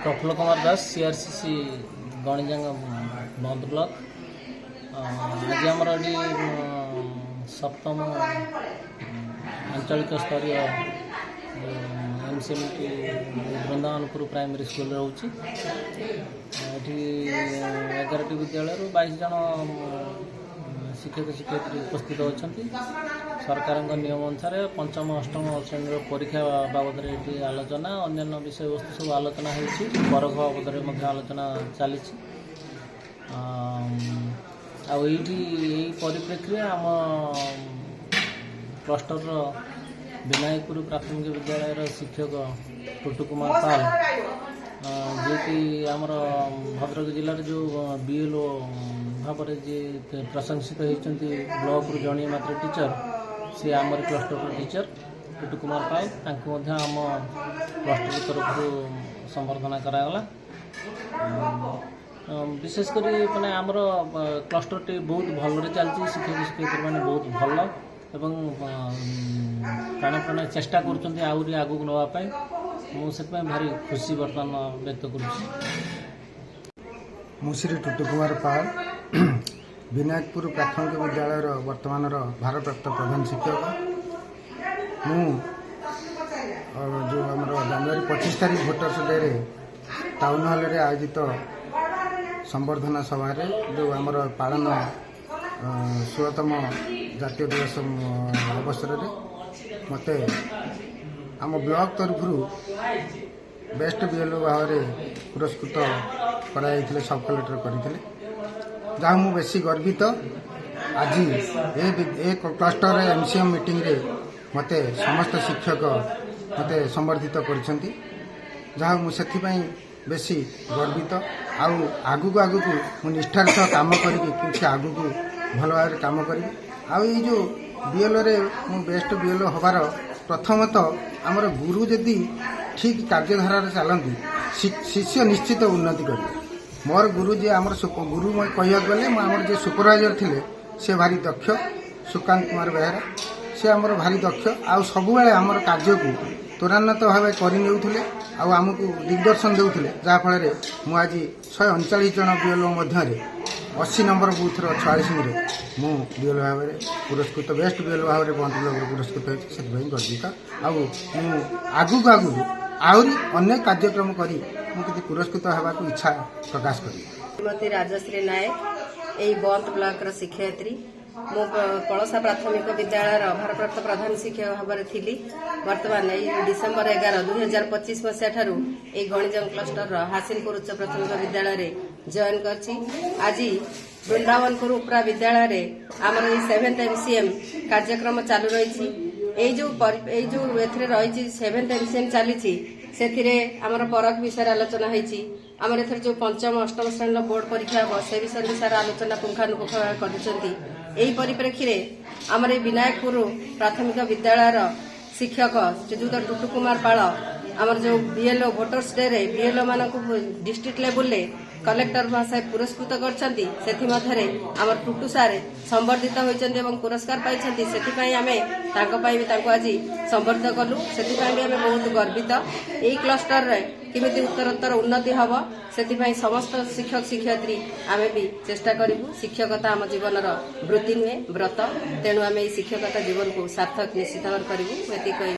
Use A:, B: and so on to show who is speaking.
A: Praful Kumar Das CRCC गणिजांग बंद block आज आमर ये सप्तम आंचलिक स्तरीय एमसीएमटी वृंदावनपुर प्राइमरी स्कूल रोचे ये 11टी विद्यालय 22 जन शिक्षक शिक्षयित्री उपस्थित अच्छा सरकार नियम अनुसार पंचम अष्टम श्रेणी परीक्षा बाबद ये आलोचना अन्य विषय वस्तु सब आलोचना होती बरफ बाबद आलोचना चली परिप्रेक्षी आम क्लस्टर विनायकपुर प्राथमिक विद्यालय शिक्षक टुटू कुमार पाल जी कि आमर भद्रक जिलार जो बीएलओ भाव जी प्रशंसित होती ब्लॉक रु जड़े मात्र टीचर सी आमर क्लस्टर टीचर टुटू कुमार पाल आम क्लस्टर तरफ संबर्धना करागला विशेषकर मैंने आमर क्लस्टर टी बहुत भलरे चलती शिक्षक शिक्षयित्री मैंने बहुत भल एवं प्राण प्राण चेष्टा कर आगू नापी मुझे भारी खुशी बर्तमान व्यक्त कर
B: श्री टुटू कुमार पाल विनायकपुर प्राथमिक विद्यालय वर्तमान भारप्राप्त प्रधान शिक्षक मु जो आम जनवरी 25 तारीख भोटर्स डे रे टाउन हॉल रे आयोजित संबर्धना सभा जो आमर पालन 16तम जातीय दिवस अवसर में मते आम ब्लॉक तरफ बेस्ट बीएलओ भाव में पुरस्कृत कराई सब कलेक्टर करते जहाँ मु बेसी गर्वित आज ए क्लस्टर एमसीएम मीटिंग रे मते समस्त शिक्षक मते संबर्धित करछंती जहाँ मुझे बेसी गर्वित आगु मु निष्ठार सह काम करी आगु भल भाव काम करी जो बीएलओ रे मु बेस्ट बीएलओ हबार प्रथमतः आमर गुरु जदि ठीक कार्यधारा चलती शिष्य निश्चित उन्नति कर मोर गुरु जे आमर गुरु कह गले आमर जे सुपरवाइजर थिले से भारी दक्ष सुकांत कुमार बेहरा से आमर भारी दक्ष आ सब आमर कार्य को त्वरान्वित भाव करने आमको दिग्दर्शन देउथिले जहाँफल मुझे 139 जन बीएलओ मध्य 80 नंबर बूथ 46 रे मु बीएलओ भाव में पुरस्कृत बेस्ट बीएलओ भाव में बंद ब्लॉक पुरस्कृत होती गर्वित आगू आहरी अनेक कार्यक्रम करी मुझे पुरस्कृत होगा इच्छा प्रकाश करी।
C: श्रीमती राजश्री नायक यही बंद ब्लॉक शिक्षयित्री मु पड़सा प्राथमिक विद्यालय भारप्राप्त प्रधान शिक्षक भाव में थी बर्तमान डिसेम्बर 11 2025 मसीहा ठारू गणिजंग क्लस्टर हासिलपुर उच्च प्राथमिक विद्यालय जॉइन कर आज वृंदावनपुर उपरा विद्यालय आमर 7th एमसीएम कार्यक्रम चालू रही जो 7th एमसीएम चली आमर परख विषय आलोचना होती आमर एथर जो पंचम अष्टम श्रेणी बोर्ड परीक्षा हम से विषय आलोचना पुंखानुपुंख कर परिप्रेक्षी आमर विनायकपुर प्राथमिक विद्यालय शिक्षक श्रीजुत टुटू कुमार पाल आमर जो बीएलओ भोटर्स डे रे बीएलओ मान डिस्ट्रिक्ट लेवल कलेक्टर महाशय पुरस्कृत कर टुटू सार संबर्धित होती पुरस्कार पाई आज संबर्धित कलु से बहुत गर्वित यही क्लस्टर किमिति उत्तरोत्तर उन्नति हम से समस्त शिक्षक शिक्षयित्री आम भी चेष्टा करूँ शिक्षकता आम जीवन वृत्ति नुहे व्रत तेणु आम शिक्षकता जीवन को सार्थक निश्चित भाव करूँ।